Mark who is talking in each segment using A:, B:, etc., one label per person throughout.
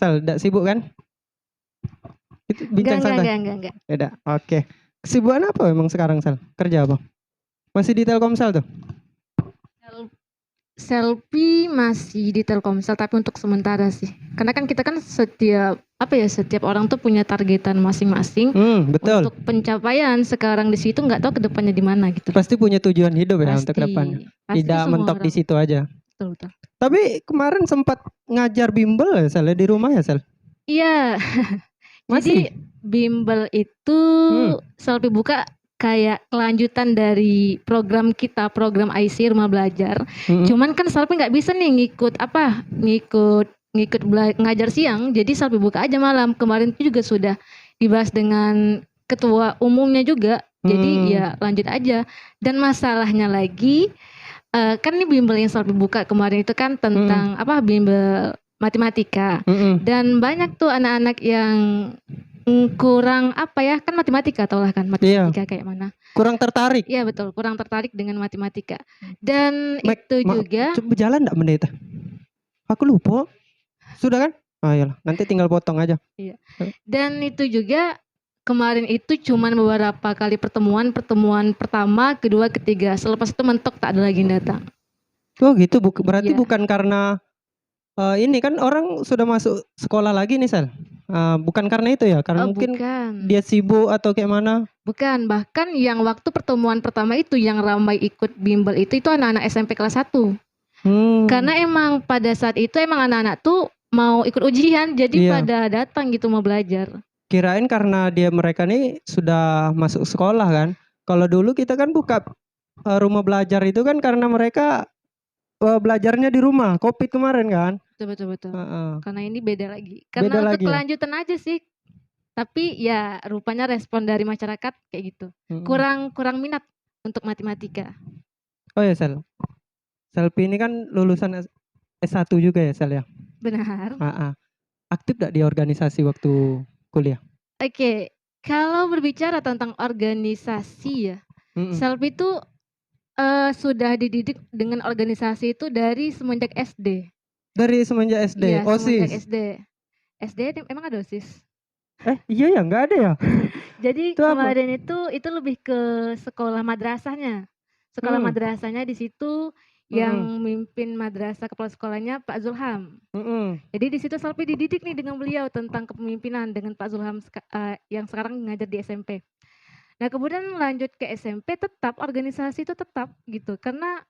A: Sal? Nggak sibuk kan? Itu bincang santai.
B: Enggak.
A: Beda. Oke. Kesibukan apa emang sekarang, Sal? Kerja apa? Masih di Telkomsel tuh?
B: Selfie masih di Telkomsel tapi untuk sementara sih. Karena kan kita kan setiap orang tuh punya targetan masing-masing.
A: Betul.
B: Untuk pencapaian sekarang di situ nggak tahu kedepannya di mana gitu.
A: Pasti punya tujuan hidup ya untuk
B: Pasti.
A: kedepannya.
B: Pasti
A: Tidak
B: semua
A: mentok di
B: orang.
A: situ aja.
B: Betul.
A: Tapi kemarin sempat ngajar bimbel ya, Sal, di rumah ya, Sal?
B: Iya. Jadi bimbel itu Selfie buka kayak kelanjutan dari program kita, program IC Rumah Belajar. Cuman kan Selfie nggak bisa nih ngikut ngajar siang, jadi Selfie buka aja malam. Kemarin itu juga sudah dibahas dengan ketua umumnya juga, jadi ya lanjut aja. Dan masalahnya lagi, kan ini bimbel yang Selfie buka kemarin itu kan tentang bimbel matematika. Dan banyak tuh anak-anak yang kurang kan matematika tau lah kan matematika kayak mana.
A: Kurang tertarik.
B: Iya betul, kurang tertarik dengan matematika. Dan itu juga
A: berjalan enggak Pendeta? Aku lupa. Sudah kan? Iyalah, nanti tinggal potong aja.
B: Iya. Dan itu juga kemarin itu cuman beberapa kali pertemuan pertama, kedua, ketiga. Selepas itu mentok tak ada lagi yang datang.
A: Oh gitu, berarti bukan karena ini kan orang sudah masuk sekolah lagi nih, Sal. Bukan karena itu ya, karena mungkin dia sibuk atau kayak mana?
B: Bukan, bahkan yang waktu pertemuan pertama itu yang ramai ikut bimbel itu anak-anak SMP kelas 1. Karena emang pada saat itu emang anak-anak tuh mau ikut ujian, jadi pada datang gitu mau belajar.
A: Kirain karena mereka nih sudah masuk sekolah kan. Kalau dulu kita kan buka rumah belajar itu kan karena mereka belajarnya di rumah, COVID kemarin kan.
B: Betul. Karena ini beda lagi. Karena untuk kelanjutan aja sih. Tapi ya rupanya respon dari masyarakat kayak gitu. Kurang minat untuk matematika.
A: Oh ya, Sal. Selfie ini kan lulusan S1 juga ya, Sal ya?
B: Benar.
A: Aktif gak di organisasi waktu kuliah?
B: Oke. Kalau berbicara tentang organisasi ya, Selfie itu sudah dididik dengan organisasi itu dari semenjak SD.
A: Dari semenjak SD?
B: Iya, semenjak SD. SD emang ada OSIS?
A: Iya ya, nggak ada ya?
B: Jadi itu kemarin itu lebih ke sekolah madrasahnya. Sekolah madrasahnya di situ yang mimpin madrasah kepala sekolahnya Pak Zulham. Jadi di situ Selfie dididik nih dengan beliau tentang kepemimpinan dengan Pak Zulham yang sekarang ngajar di SMP. Nah kemudian lanjut ke SMP tetap organisasi itu tetap gitu karena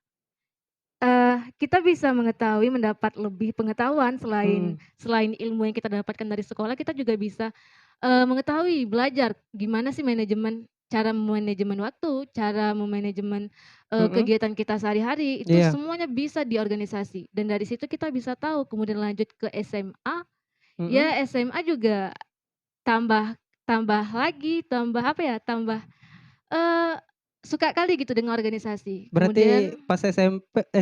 B: kita bisa mendapat lebih pengetahuan selain ilmu yang kita dapatkan dari sekolah, kita juga bisa mengetahui, belajar gimana sih cara manajemen waktu, cara memanajemen kegiatan kita sehari-hari, itu semuanya bisa di organisasi. Dan dari situ kita bisa tahu, kemudian lanjut ke SMA, ya SMA juga tambah suka kali gitu dengan organisasi.
A: Berarti
B: kemudian,
A: pas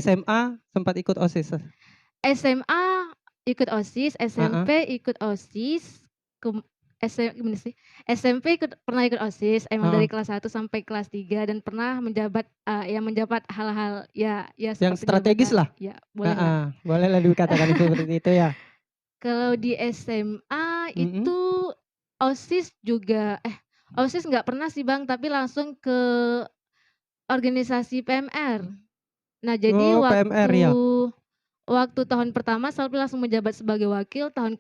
A: SMA sempat ikut OSIS?
B: SMA ikut OSIS, SMP ikut OSIS, SMP pernah ikut OSIS, emang dari kelas 1 sampai kelas 3 dan pernah menjabat hal-hal ya
A: yang strategis lah.
B: Ya,
A: boleh lah dikatakan seperti itu ya.
B: Kalau di SMA itu OSIS juga OSIS nggak pernah sih Bang, tapi langsung ke organisasi PMR. Nah, jadi waktu tahun pertama Selfie langsung menjabat sebagai wakil, tahun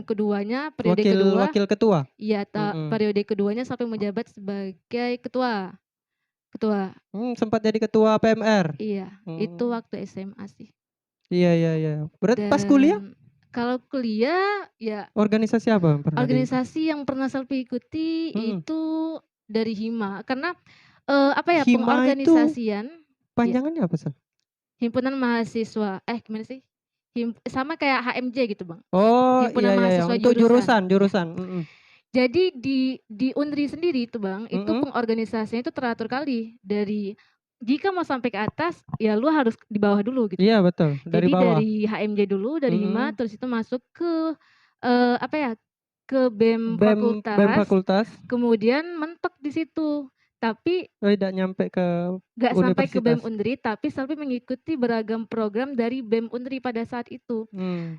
B: keduanya periode kedua.
A: Wakil ketua.
B: Iya, periode keduanya Selfie menjabat sebagai ketua.
A: Sempat jadi ketua PMR.
B: Iya, itu waktu SMA sih.
A: Iya. Berarti pas kuliah?
B: Kalau kuliah ya
A: organisasi apa?
B: Organisasi yang pernah Selfie ikuti itu dari HIMA karena pengorganisasian.
A: Panjangannya apa, Sal?
B: Himpunan mahasiswa gimana sih? Sama kayak HMJ gitu Bang.
A: Himpunan mahasiswa untuk jurusan.
B: Jadi di Unri sendiri itu Bang, itu pengorganisasinya itu teratur kali. Dari jika mau sampai ke atas ya lu harus di bawah dulu gitu.
A: Iya betul, dari bawah.
B: Dari HMJ dulu, dari HIMA, terus itu masuk ke ke BEM fakultas.
A: BEM fakultas.
B: Kemudian mentok di situ. tapi
A: tidak nyampe ke
B: nggak sampai ke BEM
A: universitas.
B: Unri, tapi sampai mengikuti beragam program dari BEM Unri pada saat itu.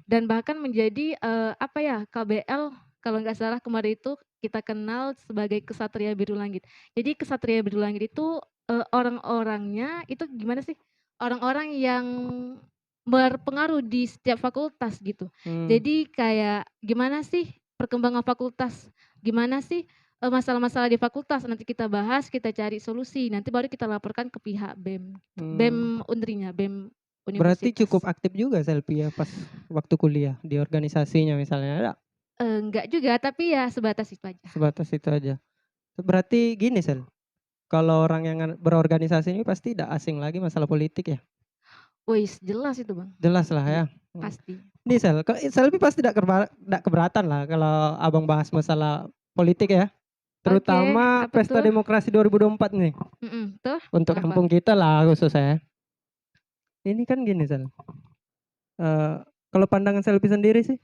B: Dan bahkan menjadi apa ya, KBL kalau nggak salah kemarin itu kita kenal sebagai Kesatria Biru Langit. Jadi Kesatria Biru Langit itu orang-orangnya itu gimana sih? Orang-orang yang berpengaruh di setiap fakultas gitu. Jadi kayak gimana sih perkembangan fakultas? Gimana sih masalah-masalah di fakultas? Nanti kita bahas, kita cari solusi. Nanti baru kita laporkan ke pihak BEM. BEM Unrinya, BEM Universitas.
A: Berarti cukup aktif juga Selvi ya pas waktu kuliah di organisasinya misalnya ada?
B: Enggak juga, tapi ya sebatas itu aja.
A: Sebatas itu aja. Berarti gini Sel, kalau orang yang berorganisasi ini pasti tidak asing lagi masalah politik ya?
B: Wih, jelas itu Bang.
A: Jelas lah ya.
B: Pasti.
A: Nih Selvi pasti tidak keberatan lah kalau abang bahas masalah politik ya. Terutama Pesta Demokrasi 2024 nih.
B: Tuh,
A: untuk kampung kita lah khususnya. Ini kan gini Sel. Kalau pandangan Selvi sendiri sih,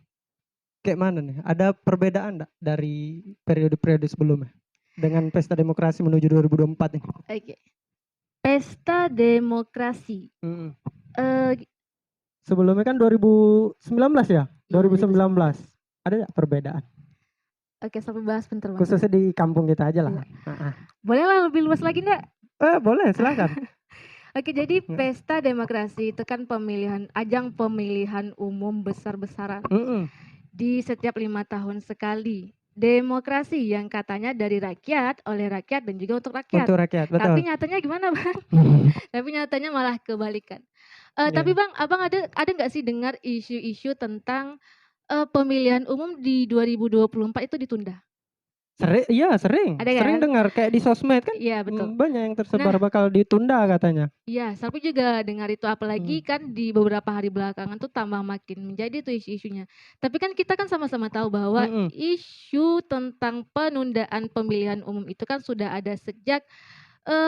A: kayak mana nih? Ada perbedaan enggak dari periode-periode sebelumnya dengan Pesta Demokrasi menuju 2024 nih?
B: Oke. Pesta Demokrasi.
A: Sebelumnya kan 2019 ya? 2019. Ada enggak perbedaan?
B: Oke, sampai bahas bentar Bang.
A: Khususnya di kampung kita aja lah.
B: Boleh lah lebih luas lagi enggak?
A: Boleh, silakan.
B: Oke, jadi Pesta Demokrasi itu kan ajang pemilihan umum besar-besaran. Di setiap 5 tahun sekali. Demokrasi yang katanya dari rakyat, oleh rakyat, dan juga untuk rakyat.
A: Untuk rakyat, betul.
B: Tapi nyatanya gimana Bang? Tapi nyatanya malah kebalikan. Tapi Bang, abang ada nggak sih dengar isu-isu tentang pemilihan umum di 2024 itu ditunda?
A: Iya sering.
B: Ada
A: sering
B: kan?
A: dengar kayak di sosmed kan.
B: Iya betul.
A: Banyak yang tersebar bakal ditunda katanya.
B: Iya, Salpi juga dengar itu, apalagi kan di beberapa hari belakangan tuh tambah makin menjadi tuh isu-isunya. Tapi kan kita kan sama-sama tahu bahwa isu tentang penundaan pemilihan umum itu kan sudah ada sejak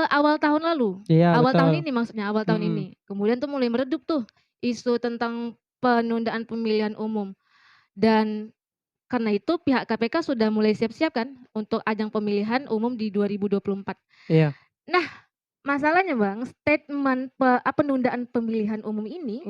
B: awal tahun lalu.
A: Iya,
B: awal
A: betul.
B: tahun ini maksudnya, awal tahun ini. Kemudian tuh mulai meredup tuh isu tentang penundaan pemilihan umum. Dan karena itu pihak KPK sudah mulai siap-siap kan untuk ajang pemilihan umum di 2024.
A: Iya.
B: Nah, masalahnya Bang, statement penundaan pemilihan umum ini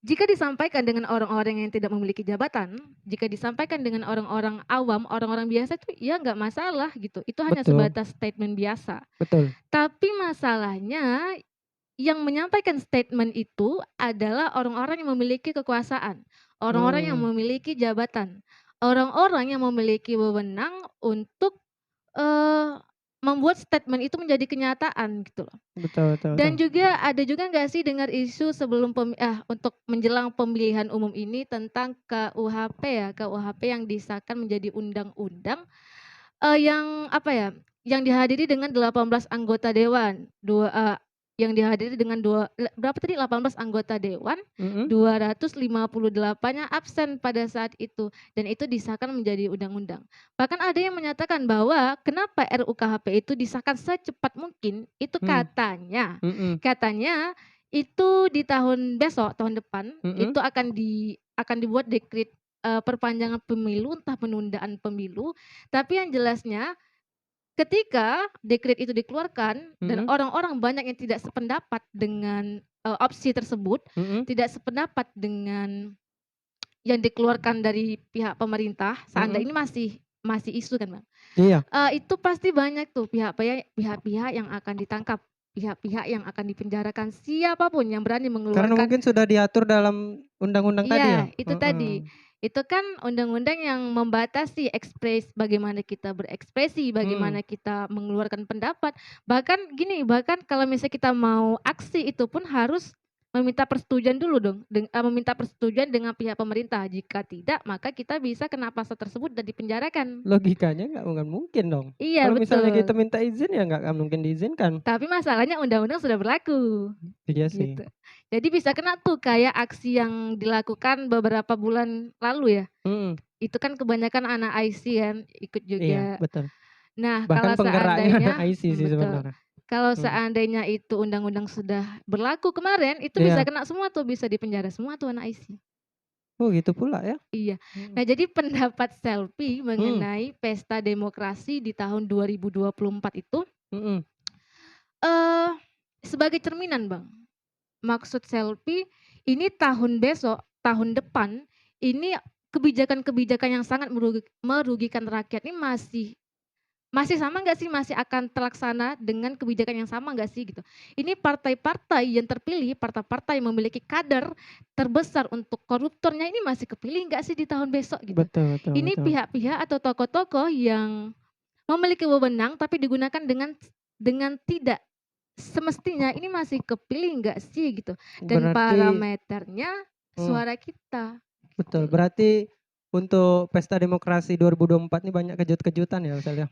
B: jika disampaikan dengan orang-orang yang tidak memiliki jabatan, jika disampaikan dengan orang-orang awam, orang-orang biasa itu ya nggak masalah gitu. Itu hanya sebatas statement biasa.
A: Betul.
B: Tapi masalahnya yang menyampaikan statement itu adalah orang-orang yang memiliki kekuasaan, orang-orang yang memiliki jabatan, orang-orang yang memiliki wewenang untuk membuat statement itu menjadi kenyataan gitu loh.
A: Betul.
B: Dan juga ada juga nggak sih dengar isu sebelum untuk menjelang pemilihan umum ini tentang KUHP ya, KUHP yang disahkan menjadi undang-undang yang apa ya, yang dihadiri dengan 18 anggota dewan, yang dihadiri dengan berapa tadi 18 anggota dewan, 258-nya absen pada saat itu, dan itu disahkan menjadi undang-undang. Bahkan ada yang menyatakan bahwa kenapa RUU-KHP itu disahkan secepat mungkin, itu katanya itu di tahun besok, tahun depan itu akan dibuat dekret perpanjangan pemilu, entah penundaan pemilu, tapi yang jelasnya ketika dekret itu dikeluarkan dan orang-orang banyak yang tidak sependapat dengan opsi tersebut, tidak sependapat dengan yang dikeluarkan dari pihak pemerintah, seandainya ini masih isu kan Bang.
A: Iya.
B: Itu pasti banyak tuh pihak-pihak yang akan ditangkap, pihak-pihak yang akan dipenjarakan, siapapun yang berani mengeluarkan.
A: Karena mungkin sudah diatur dalam undang-undang tadi ya.
B: Iya, itu tadi. Itu kan undang-undang yang membatasi bagaimana kita berekspresi, bagaimana kita mengeluarkan pendapat. Bahkan kalau misalnya kita mau aksi itu pun harus meminta persetujuan dulu dong, meminta persetujuan dengan pihak pemerintah. Jika tidak, maka kita bisa kena pasal tersebut dan dipenjarakan.
A: Logikanya nggak mungkin dong.
B: Iya,
A: kalau
B: betul.
A: Misalnya kita minta izin ya nggak mungkin diizinkan.
B: Tapi masalahnya undang-undang sudah berlaku.
A: Iya sih.
B: Gitu. Jadi bisa kena tuh kayak aksi yang dilakukan beberapa bulan lalu ya. Itu kan kebanyakan anak IC kan ikut juga.
A: Iya, betul.
B: Nah,
A: bahkan
B: kalau
A: penggeraknya
B: seandainya
A: anak IC sih sebenarnya.
B: Kalau seandainya itu undang-undang sudah berlaku kemarin, itu bisa kena semua tuh, bisa dipenjara semua tuh anak IC.
A: Oh gitu pula ya?
B: Iya.
A: Mhm.
B: Nah jadi pendapat Selfie mengenai pesta demokrasi di tahun 2024 itu,
A: Mhm.
B: eee, sebagai cerminan Bang. Maksud Selfie, ini tahun besok, tahun depan, ini kebijakan-kebijakan yang sangat merugikan rakyat ini masih sama nggak sih, masih akan terlaksana dengan kebijakan yang sama nggak sih gitu. Ini partai-partai yang terpilih, partai-partai yang memiliki kader terbesar untuk koruptornya ini masih kepilih nggak sih di tahun besok gitu.
A: Betul betul
B: Ini
A: betul.
B: pihak-pihak atau tokoh-tokoh yang memiliki wewenang tapi digunakan dengan tidak semestinya, ini masih kepilih nggak sih gitu, dan
A: Berarti
B: parameternya
A: oh,
B: suara kita,
A: betul.
B: gitu.
A: Berarti untuk pesta demokrasi 2024 ini banyak kejut-kejutan ya Sal ya?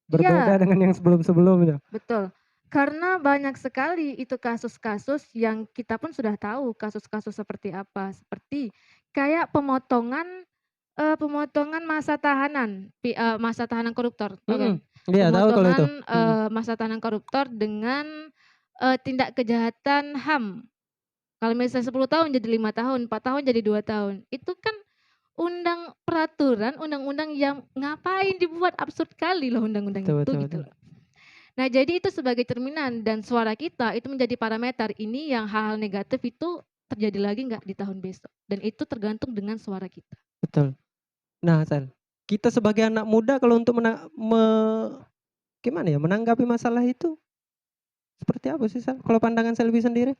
A: Berbeda
B: Iya,
A: dengan yang sebelum-sebelumnya.
B: betul. Karena banyak sekali itu kasus-kasus yang kita pun sudah tahu kasus-kasus seperti apa, seperti kayak pemotongan masa tahanan koruptor, tahu kan?
A: Mhm. Iya tahu kalau itu.
B: Pemotongan,
A: Mhm.
B: masa tahanan koruptor dengan, tindak kejahatan HAM. Kalau misalnya 10 tahun jadi 5 tahun, 4 tahun jadi 2 tahun. Itu kan undang-undang yang ngapain dibuat, absurd kali loh undang-undang
A: Betul
B: itu
A: betul
B: gitu
A: betul.
B: loh. Nah jadi itu sebagai cerminan dan suara kita itu menjadi parameter ini yang hal-hal negatif itu terjadi lagi nggak di tahun besok, dan itu tergantung dengan suara kita.
A: Betul. Nah Sal, kita sebagai anak muda kalau untuk gimana ya, menanggapi masalah itu seperti apa sih Sal? Kalau pandangan Selvi sendiri?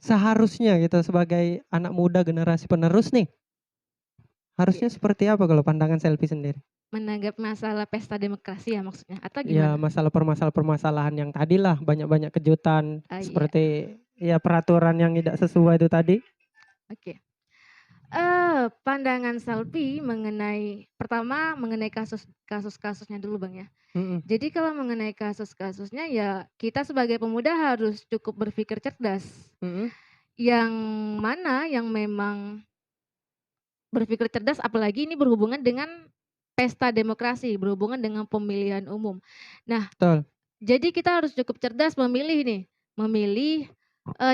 A: Seharusnya kita sebagai anak muda generasi penerus nih,
B: Oke,
A: harusnya seperti apa kalau pandangan Selvi sendiri?
B: menanggapi masalah pesta demokrasi ya maksudnya atau
A: Ya
B: gimana?
A: masalah permasalahan yang tadilah banyak-banyak kejutan
B: Ah, iya,
A: seperti ya peraturan yang tidak sesuai itu tadi.
B: oke. Pandangan Selvi pertama mengenai kasusnya dulu Bang ya.
A: Mhm.
B: Jadi kalau mengenai kasusnya ya kita sebagai pemuda harus cukup berpikir cerdas.
A: Mhm.
B: Yang mana yang memang berpikir cerdas apalagi ini berhubungan dengan pesta demokrasi, berhubungan dengan pemilihan umum. Nah,
A: Betul.
B: jadi kita harus cukup cerdas memilih,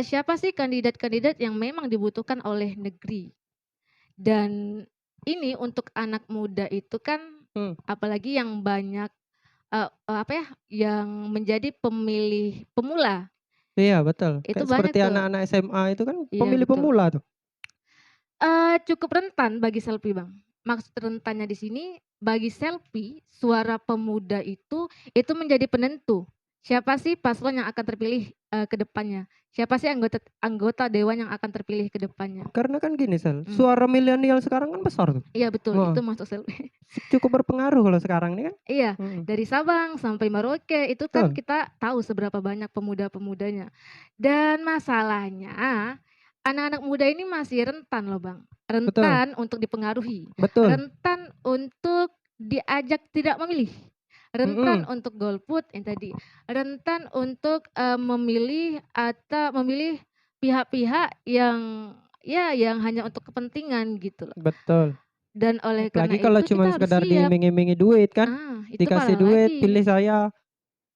B: siapa sih kandidat-kandidat yang memang dibutuhkan oleh negeri. Dan ini untuk anak muda itu kan
A: Mmm.
B: apalagi yang banyak, apa ya, yang menjadi pemilih pemula,
A: Iya betul,
B: itu
A: kayak
B: banyak
A: seperti
B: tuh.
A: anak-anak SMA itu kan
B: Iya
A: pemilih
B: betul.
A: pemula tuh.
B: Cukup rentan bagi Selfie, Bang. Maksud rentannya di sini, bagi Selfie, suara pemuda itu menjadi penentu. Siapa sih paslon yang akan terpilih, ke depannya? Siapa sih anggota anggota dewan yang akan terpilih ke depannya?
A: Karena kan gini Sal,
B: Mmm,
A: suara milenial sekarang kan besar tuh.
B: iya betul,
A: Heeh,
B: itu masuk Selfie.
A: cukup berpengaruh kalau sekarang ini kan.
B: Iya,
A: Mhm.
B: dari Sabang sampai Merauke itu kan
A: Betul
B: kita tahu seberapa banyak pemuda-pemudanya. Dan masalahnya, anak-anak muda ini masih rentan loh Bang,
A: betul
B: rentan untuk dipengaruhi,
A: betul.
B: rentan untuk diajak tidak memilih, rentan
A: Mhm.
B: untuk golput yang tadi, rentan untuk, memilih pihak-pihak yang ya yang hanya untuk kepentingan gitu loh.
A: Betul.
B: Dan oleh karena
A: Apalagi kalau
B: itu
A: cuman
B: kita harus
A: sekedar
B: siap.
A: diiming-imingi duit kan,
B: Itu
A: dikasih
B: parah
A: duit,
B: lagi.
A: "Pilih saya."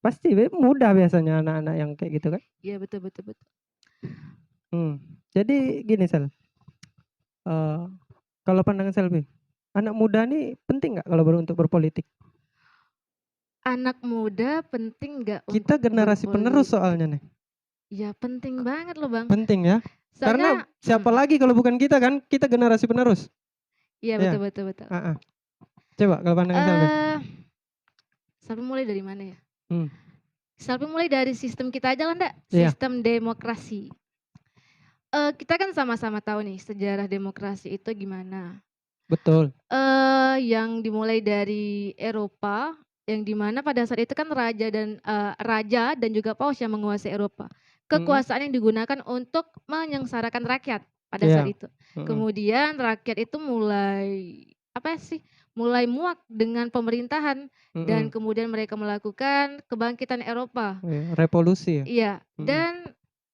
A: Pasti mudah biasanya anak-anak yang kayak gitu kan.
B: Iya betul betul betul.
A: Mmm. Jadi gini Sal, eee, kalau pandangan Selvi, anak muda nih penting nggak kalau untuk berpolitik?
B: Anak muda penting nggak
A: Kita
B: untuk
A: generasi penerus
B: berpolitik?
A: soalnya nih.
B: Ya penting banget loh Bang.
A: Penting ya. Karena
B: Soalnya
A: siapa lagi kalau bukan kita kan, kita generasi penerus.
B: iya betul
A: Iya,
B: betul betul.
A: heeh. Coba kalau pandangan Selvi?
B: Eee, Sampai mulai dari mana ya?
A: Mmm.
B: Sampai mulai dari sistem kita aja lah Ndak,
A: Iya,
B: sistem demokrasi. Kita kan sama-sama tahu nih sejarah demokrasi itu gimana.
A: betul.
B: Yang dimulai dari Eropa, yang di mana pada saat itu kan raja dan juga paus yang menguasai Eropa.
A: Mhm.
B: Kekuasaan yang digunakan untuk menyengsarakan rakyat pada saat
A: Iya.
B: itu.
A: Mhm.
B: Kemudian rakyat itu apa sih, mulai muak dengan pemerintahan dan
A: Mhm.
B: kemudian mereka melakukan kebangkitan Eropa.
A: Iya, revolusi ya?
B: Iya,
A: Mhm.
B: dan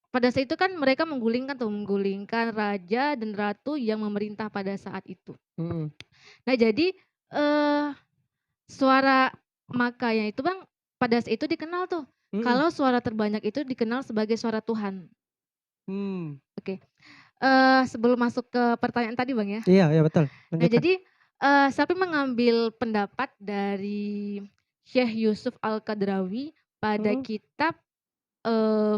B: pada saat itu kan mereka menggulingkan raja dan ratu yang memerintah pada saat itu.
A: Mhm.
B: Nah jadi, eee, suara makanya itu Bang, pada saat itu dikenal tuh,
A: Mhm.
B: kalau suara terbanyak itu dikenal sebagai suara Tuhan.
A: Mmm.
B: Oke, Sebelum masuk ke pertanyaan tadi Bang ya.
A: Iya iya betul,
B: Nah
A: lanjutkan.
B: jadi, Sapi mengambil pendapat dari Syekh Yusuf Al-Qadrawi pada
A: Mhm
B: kitab,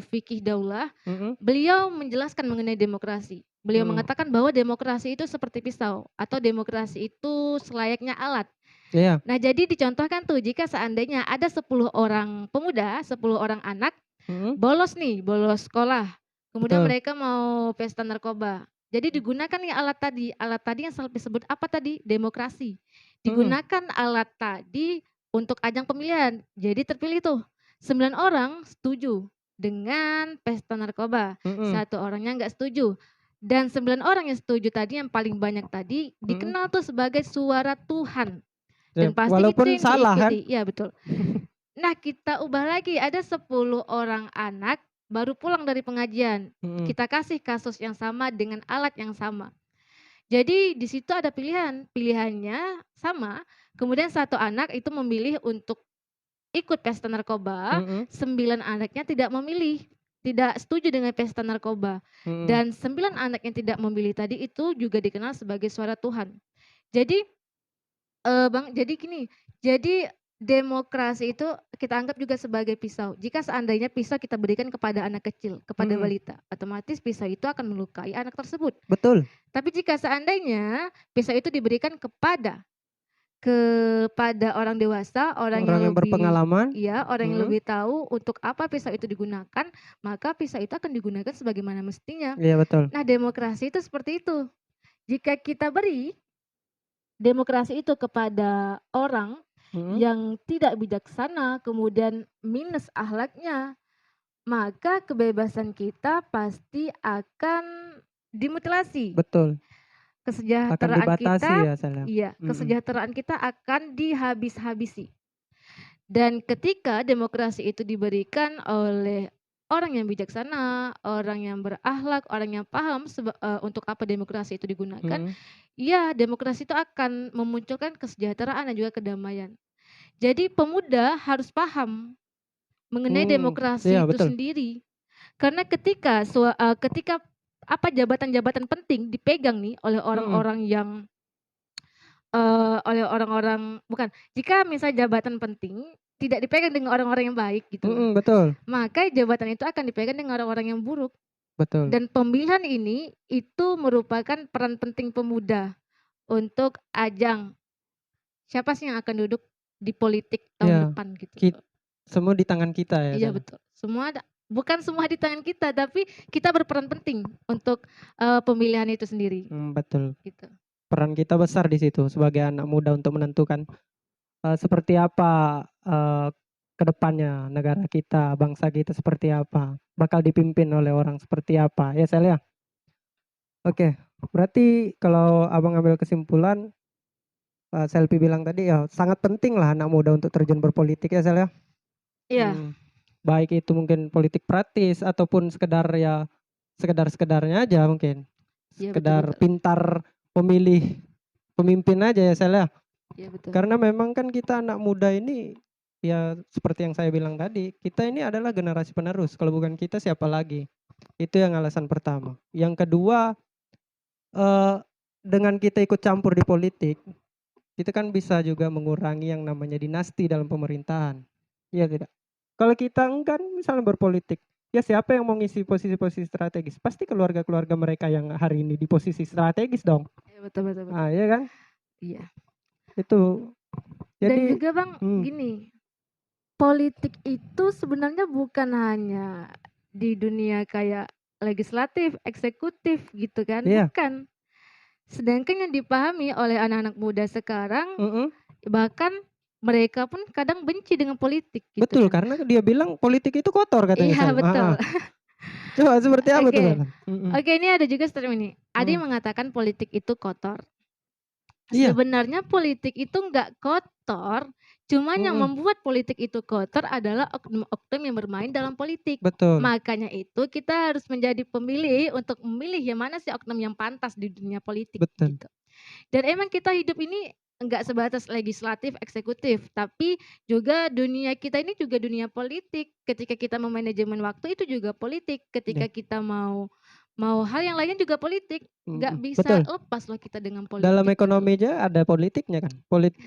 B: Fiqih Daulah.
A: mhm
B: Beliau menjelaskan mengenai demokrasi. Beliau
A: mhm.
B: mengatakan bahwa demokrasi itu seperti pisau atau demokrasi itu selayaknya alat.
A: Iya,
B: Nah jadi dicontohkan tuh jika seandainya ada 10 orang pemuda, 10 orang anak
A: mhm,
B: bolos nih, bolos sekolah, kemudian
A: betul,
B: mereka mau pesta narkoba. Jadi digunakan nih alat tadi yang selalu disebut apa tadi? Demokrasi.
A: mhm
B: Digunakan alat tadi untuk ajang pemilihan. Jadi terpilih tuh 9 orang setuju dengan pesta narkoba,
A: mhm
B: satu orangnya nggak setuju. Dan 9 orang yang setuju tadi yang paling banyak tadi
A: mhm.
B: dikenal tuh sebagai suara Tuhan
A: Ya
B: dan pasti itu
A: walaupun
B: yang
A: salah kan?
B: diikuti. Iya betul. Nah, kita ubah lagi, ada 10 orang anak baru pulang dari pengajian.
A: Mhm
B: Kita kasih kasus yang sama dengan alat yang sama. Jadi di situ ada pilihan, pilihannya sama, kemudian satu anak itu memilih untuk ikut pesta narkoba,
A: mhm
B: 9 anaknya tidak memilih, tidak setuju dengan pesta narkoba.
A: mhm.
B: Dan 9 anak yang tidak memilih tadi itu juga dikenal sebagai suara Tuhan. Jadi Bang, jadi gini, jadi demokrasi itu kita anggap juga sebagai pisau. Jika seandainya pisau kita berikan kepada anak kecil, kepada
A: Mhm,
B: balita, otomatis pisau itu akan melukai anak tersebut.
A: betul,
B: Tapi jika seandainya pisau itu diberikan kepada orang dewasa, orang
A: orang
B: yang
A: yang
B: lebih
A: berpengalaman,
B: ya, orang yang
A: mhm,
B: lebih tahu untuk apa pisau itu digunakan, maka pisau itu akan digunakan sebagaimana mestinya.
A: iya betul,
B: Nah, demokrasi itu seperti itu. Jika kita beri demokrasi itu kepada orang
A: mhm,
B: yang tidak bijaksana, kemudian minus akhlaknya, maka kebebasan kita pasti akan dimutilasi.
A: betul, akan
B: Kesejahteraan
A: dibatasi
B: kita
A: ya Sel ya?
B: iya,
A: Mhm
B: kesejahteraan kita akan dihabis-habisi. Dan ketika demokrasi itu diberikan oleh orang yang bijaksana, orang yang berakhlak, orang yang paham untuk apa demokrasi itu digunakan,
A: mhm
B: iya demokrasi itu akan memunculkan kesejahteraan dan juga kedamaian. Jadi pemuda harus paham mengenai
A: iya
B: demokrasi itu
A: betul,
B: sendiri. Karena ketika apa jabatan-jabatan penting dipegang nih oleh
A: mhm
B: orang-orang yang oleh orang-orang bukan, jika misal jabatan penting tidak dipegang dengan orang-orang yang baik gitu loh,
A: mhm, betul
B: maka jabatan itu akan dipegang dengan orang-orang yang buruk.
A: betul,
B: Dan pemilihan ini itu merupakan peran penting pemuda untuk ajang siapa sih yang akan duduk di politik tahun
A: iya,
B: depan gitu
A: kit
B: loh.
A: semua di tangan kita ya
B: Iya
A: Sel ya?
B: betul, bukan semua di tangan kita, tapi kita berperan penting untuk, pemilihan itu sendiri,
A: Betul,
B: gitu.
A: peran kita besar di situ sebagai anak muda untuk menentukan, seperti apa, ke depannya negara kita, bangsa kita seperti apa, bakal dipimpin oleh orang seperti apa, ya Sel ya? Oke, berarti kalau Abang ambil kesimpulan, Selvi bilang tadi ya sangat penting lah anak muda untuk terjun berpolitik ya Sel ya?
B: Iya
A: Mmm, baik itu mungkin politik praktis ataupun sekedar ya, sekedar-sekedarnya aja mungkin,
B: iya betul
A: sekedar
B: betul.
A: pintar memilih pemimpin aja ya Sel ya?
B: Iya betul.
A: Karena memang kan kita anak muda ini, ya seperti yang saya bilang tadi, kita ini adalah generasi penerus, kalau bukan kita siapa lagi? Itu yang alasan pertama. Yang kedua, eee, dengan kita ikut campur di politik, kita kan bisa juga mengurangi yang namanya dinasti dalam pemerintahan, iya tidak? Kalau kita enggak misalnya berpolitik, ya siapa yang mau ngisi posisi-posisi strategis? Pasti keluarga-keluarga mereka yang hari ini di posisi strategis dong.
B: Iya betul betul betul.
A: Iya kan?
B: Iya.
A: Itu.
B: Dan
A: Jadi
B: juga Bang,
A: hmm,
B: gini, politik itu sebenarnya bukan hanya di dunia kayak legislatif, eksekutif gitu kan,
A: iya,
B: bukan. Sedangkan yang dipahami oleh anak-anak muda sekarang,
A: mhm.
B: bahkan mereka pun kadang benci dengan politik gitu
A: Betul,
B: kan.
A: karena dia bilang politik itu kotor katanya
B: Iya
A: Sal,
B: betul.
A: Coba seperti apa tuh
B: Oke.
A: Sal? Mhm
B: Oke, ini ada juga statement ini, ada
A: mhm.
B: yang mengatakan politik itu kotor.
A: Iya,
B: Sebenarnya politik itu nggak kotor, cuman yang
A: mhm,
B: membuat politik itu kotor adalah oknum-oknum yang bermain dalam politik.
A: betul
B: Makanya itu kita harus menjadi pemilih untuk memilih yang mana sih oknum yang pantas di dunia politik
A: betul,
B: gitu. Dan emang kita hidup ini enggak sebatas legislatif, eksekutif, tapi juga dunia kita ini juga dunia politik. Ketika kita memanajemen waktu itu juga politik, ketika
A: iya,
B: kita mau mau hal yang lainnya juga politik. Nggak bisa
A: betul.
B: lepas loh kita dengan politik
A: Dalam
B: gitu.
A: ekonomi aja ada politiknya kan,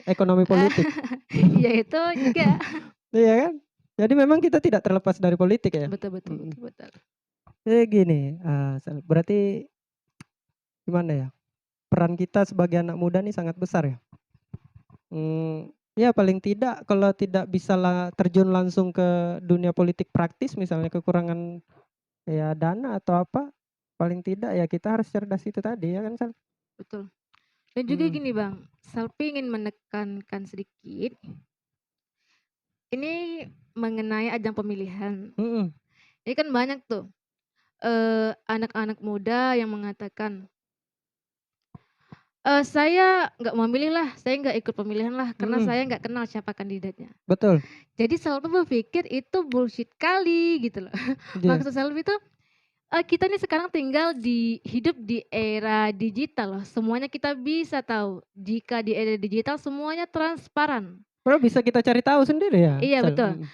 A: ekonomi politik.
B: Iya itu juga.
A: Iya kan? Jadi memang kita tidak terlepas dari politik ya.
B: Betul betul betul betul.
A: Jadi gini, berarti gimana ya? Peran kita sebagai anak muda nih sangat besar ya. Ya paling tidak kalau tidak bisa terjun langsung ke dunia politik praktis, misalnya kekurangan ya dana atau apa, paling tidak ya kita harus cerdas itu tadi ya kan Sal?
B: Betul. Dan juga gini Bang, Salpi ingin menekankan sedikit, ini mengenai ajang pemilihan. Ini kan banyak tuh anak-anak muda yang mengatakan, saya nggak mau milih lah, saya nggak ikut pemilihan lah, karena saya nggak kenal siapa kandidatnya.
A: Betul.
B: Jadi Salpi berpikir itu bullshit kali gitu loh. Maksud Salpi itu kita nih sekarang hidup di era digital loh, semuanya kita bisa tahu. Jika di era digital semuanya transparan.
A: Kalau bisa kita cari tahu sendiri ya.
B: Iya betul.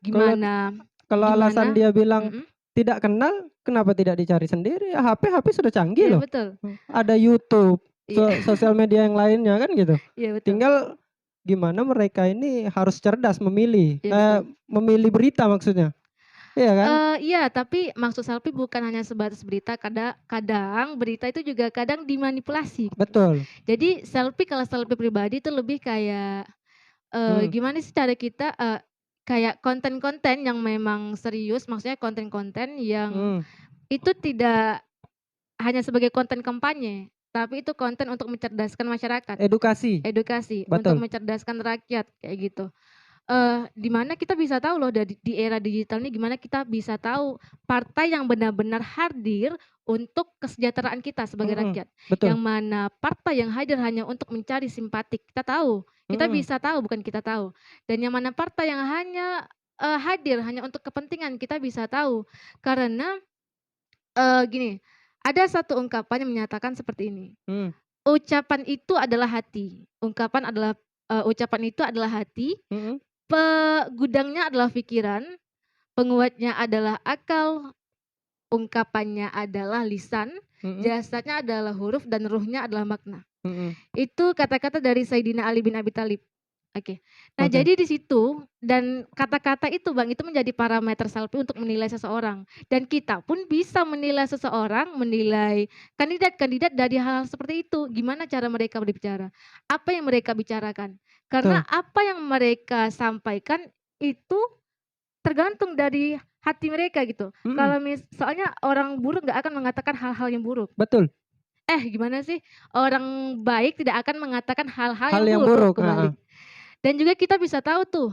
B: Gimana?
A: Kalau alasan dia bilang tidak kenal, kenapa tidak dicari sendiri? Ya, HP sudah canggih
B: Iya,
A: loh.
B: betul.
A: Ada YouTube, sosial media yang lainnya kan gitu.
B: Iya betul.
A: Tinggal gimana mereka ini harus cerdas memilih, memilih berita maksudnya. Iya kan?
B: Iya, tapi maksud Salpi bukan hanya sebatas berita, kadang berita itu juga kadang dimanipulasi.
A: Betul.
B: Jadi kalau Salpi pribadi itu lebih kayak gimana sih cara kita kayak konten-konten yang memang serius, maksudnya konten-konten yang itu tidak hanya sebagai konten kampanye, tapi itu konten untuk mencerdaskan masyarakat. Edukasi untuk mencerdaskan rakyat kayak gitu. Di mana kita bisa tahu loh di era digital ini, gimana kita bisa tahu partai yang benar-benar hadir untuk kesejahteraan kita sebagai rakyat. Yang mana partai yang hadir hanya untuk mencari simpatik, kita tahu, kita bisa tahu, bukan kita tahu. Dan yang mana partai yang hanya hadir hanya untuk kepentingan, kita bisa tahu. Karena gini, ada satu ungkapan yang menyatakan seperti ini. Ucapan itu adalah hati. Ucapan itu adalah hati. Pegudangnya adalah pikiran, penguatnya adalah akal, ungkapannya adalah lisan, jasadnya adalah huruf, dan ruhnya adalah makna. Itu kata-kata dari Sayyidina Ali bin Abi Thalib. Oke. Nah, jadi di situ dan kata-kata itu Bang, itu menjadi parameter Salpi untuk menilai seseorang. Dan kita pun bisa menilai seseorang, menilai kandidat-kandidat dari hal seperti itu. Gimana cara mereka berbicara? Apa yang mereka bicarakan? Karena apa yang mereka sampaikan itu tergantung dari hati mereka gitu. Kalau soalnya orang buruk nggak akan mengatakan hal-hal yang buruk.
A: Betul.
B: Gimana sih? Orang baik tidak akan mengatakan hal-hal yang buruk kembali. Dan juga kita bisa tahu tuh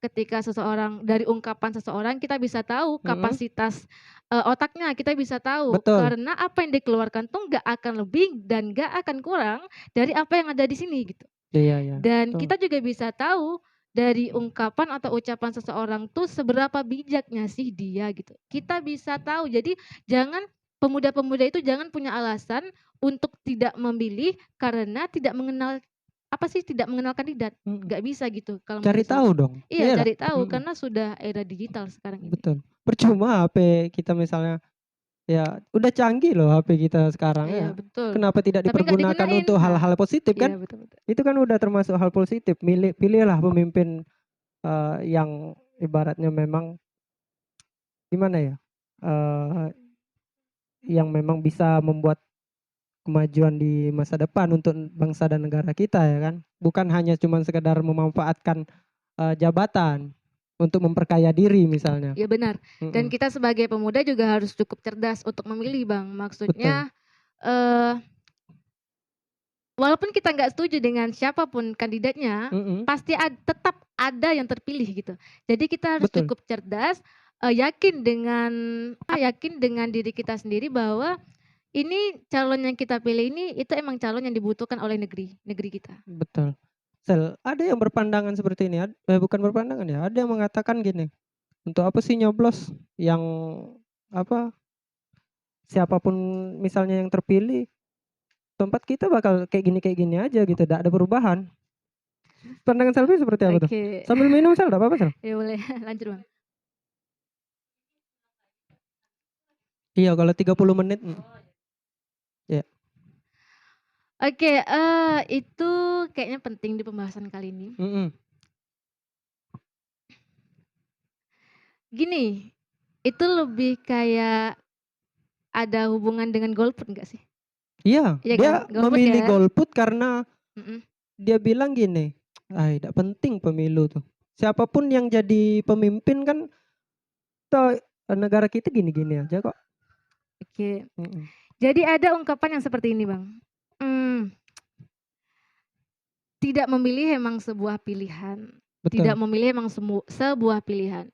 B: ketika dari ungkapan seseorang kita bisa tahu kapasitas otaknya, kita bisa tahu. Karena apa yang dikeluarkan tuh nggak akan lebih dan nggak akan kurang dari apa yang ada di sini gitu. Dan kita juga bisa tahu dari ungkapan atau ucapan seseorang tuh seberapa bijaknya sih dia gitu. Kita bisa tahu. Jadi pemuda-pemuda itu jangan punya alasan untuk tidak memilih karena tidak mengenal kandidat. Nggak bisa gitu kalau
A: cari tahu dong.
B: Iya, cari tahu karena sudah era digital sekarang ini.
A: Betul. Percuma HP kita misalnya ya udah canggih loh HP kita sekarang ya.
B: Betul.
A: Kenapa tidak dipergunakan untuk hal-hal positif kan?
B: Betul.
A: Itu kan udah termasuk hal positif. Pilihlah pemimpin yang ibaratnya memang gimana ya? Yang memang bisa membuat kemajuan di masa depan untuk bangsa dan negara kita ya kan. Bukan hanya cuma sekedar memanfaatkan jabatan untuk memperkaya diri misalnya.
B: Ya benar. Dan kita sebagai pemuda juga harus cukup cerdas untuk memilih Bang. Maksudnya walaupun kita nggak setuju dengan siapapun kandidatnya, pasti tetap ada yang terpilih gitu. Jadi kita harus cukup cerdas, yakin dengan diri kita sendiri bahwa ini calon yang kita pilih ini itu emang calon yang dibutuhkan oleh negeri kita.
A: Betul. Ada yang berpandangan seperti ini, bukan berpandangan ya, ada yang mengatakan gini, untuk apa sih nyoblos yang siapapun misalnya yang terpilih, tempat kita bakal kayak gini aja gitu, tidak ada perubahan. Pandangan Selvi seperti apa tuh? Sambil minum Sel, apa-apa Sel?
B: Ya boleh, lanjut Bang.
A: Iya, kalau 30 menit. Ya.
B: Oke, itu kayaknya penting di pembahasan kali ini. Gini, itu lebih kayak ada hubungan dengan golput enggak sih?
A: Iya,
B: Iya
A: dia
B: kan? Golput
A: memilih
B: kan?
A: golput karena
B: Mhm.
A: dia bilang gini, tidak penting pemilu tuh. Siapapun yang jadi pemimpin kan toh negara kita gini-gini aja kok.
B: Oke. Jadi ada ungkapan yang seperti ini, Bang. Tidak memilih emang sebuah pilihan.
A: Betul.
B: Tidak memilih emang sebuah pilihan.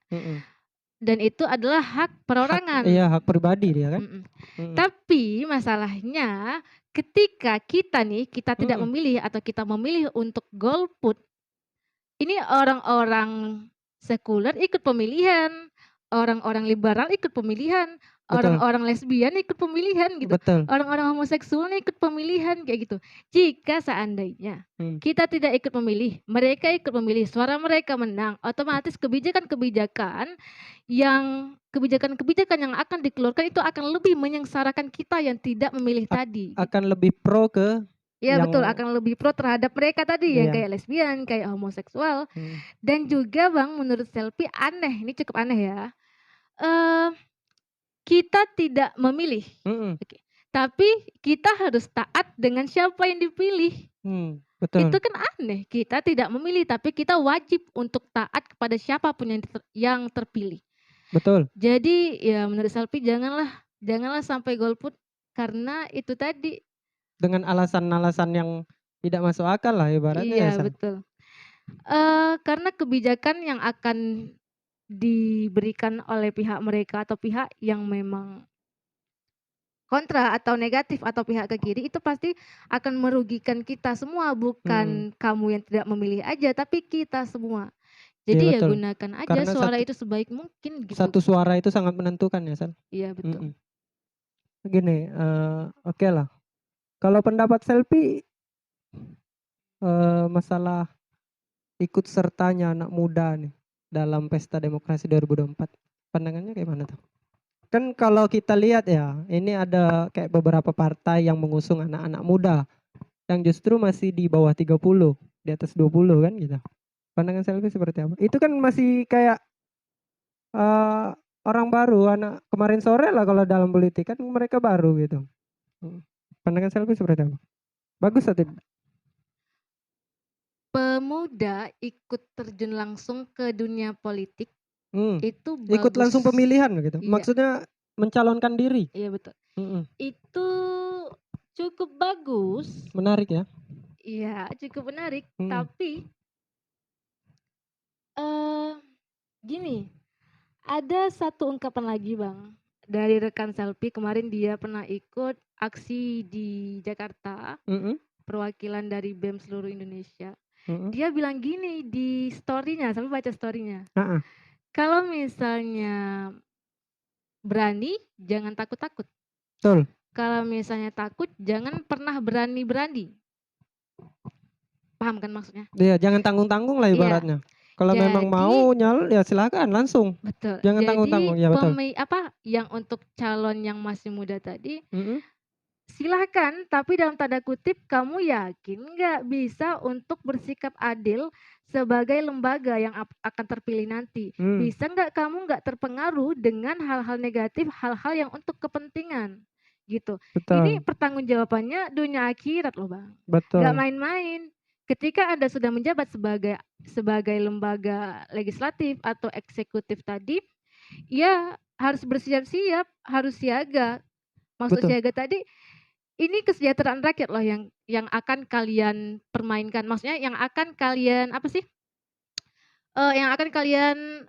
B: Dan itu adalah hak perorangan.
A: Iya, hak pribadi dia kan.
B: Tapi masalahnya ketika kita tidak memilih atau kita memilih untuk golput, ini orang-orang sekuler ikut pemilihan, orang-orang liberal ikut pemilihan, orang-orang lesbian ikut pemilihan gitu, orang-orang homoseksual ikut pemilihan kayak gitu. Jika seandainya kita tidak ikut memilih, mereka ikut memilih, suara mereka menang, otomatis kebijakan-kebijakan yang akan dikeluarkan itu akan lebih menyengsarakan kita yang tidak memilih tadi.
A: Akan lebih pro ke
B: ya betul, akan lebih pro terhadap mereka tadi yang kayak lesbian, kayak homoseksual. Dan juga Bang, menurut Selfie aneh, ini cukup aneh ya. Kita tidak memilih, tapi kita harus taat dengan siapa yang dipilih.
A: Betul.
B: Itu kan aneh, kita tidak memilih tapi kita wajib untuk taat kepada siapapun yang terpilih.
A: Betul.
B: Jadi ya menurut Selfie janganlah sampai golput karena itu tadi.
A: Dengan alasan-alasan yang tidak masuk akal lah ibaratnya.
B: Iya betul. Karena kebijakan yang akan diberikan oleh pihak mereka atau pihak yang memang kontra atau negatif atau pihak ke kiri itu pasti akan merugikan kita semua, bukan kamu yang tidak memilih aja tapi kita semua. Jadi ya gunakan aja karena suara itu sebaik mungkin gitu.
A: Satu suara itu sangat menentukan ya, Sal.
B: Iya betul.
A: Gini, oke lah. Kalau pendapat Selfie masalah ikut sertanya anak muda nih dalam pesta demokrasi 2024, pandangannya kayak mana tuh? Kan kalau kita lihat ya, ini ada kayak beberapa partai yang mengusung anak-anak muda yang justru masih di bawah 30, di atas 20 kan gitu. Pandangan Selfie seperti apa? Itu kan masih kayak orang baru, anak kemarin sore lah kalau dalam politik kan mereka baru gitu. Pandangan Selfie seperti apa? Bagus atau tidak?
B: Pemuda ikut terjun langsung ke dunia politik itu bagus.
A: Ikut langsung pemilihan gitu.
B: Iya.
A: Maksudnya mencalonkan diri.
B: Iya betul. Itu cukup bagus.
A: Menarik ya?
B: Iya, cukup menarik. Tapi gini, ada satu ungkapan lagi Bang dari rekan Selfie. Kemarin dia pernah ikut aksi di Jakarta, perwakilan dari BEM seluruh Indonesia. Dia bilang gini di story-nya, sampai baca story-nya. Kalau misalnya berani, jangan takut-takut.
A: Betul.
B: Kalau misalnya takut, jangan pernah berani-berani. Paham kan maksudnya?
A: Iya, jangan tanggung-tanggung lah ibaratnya. Kalau memang mau nyalon ya silakan langsung.
B: Betul.
A: Jangan tanggung-tanggung. Ya betul.
B: Yang untuk calon yang masih muda tadi, silakan, tapi dalam tanda kutip kamu yakin nggak bisa untuk bersikap adil sebagai lembaga yang akan terpilih nanti? Bisa nggak kamu nggak terpengaruh dengan hal-hal negatif, hal-hal yang untuk kepentingan gitu.
A: Betul.
B: Ini pertanggungjawabannya dunia akhirat loh Bang.
A: Betul.
B: Nggak main-main. Ketika Anda sudah menjabat sebagai lembaga legislatif atau eksekutif tadi, ya harus bersiap-siap, harus siaga. Maksud siaga tadi, ini kesejahteraan rakyat loh yang akan kalian permainkan. Maksudnya yang akan kalian apa sih? Yang akan kalian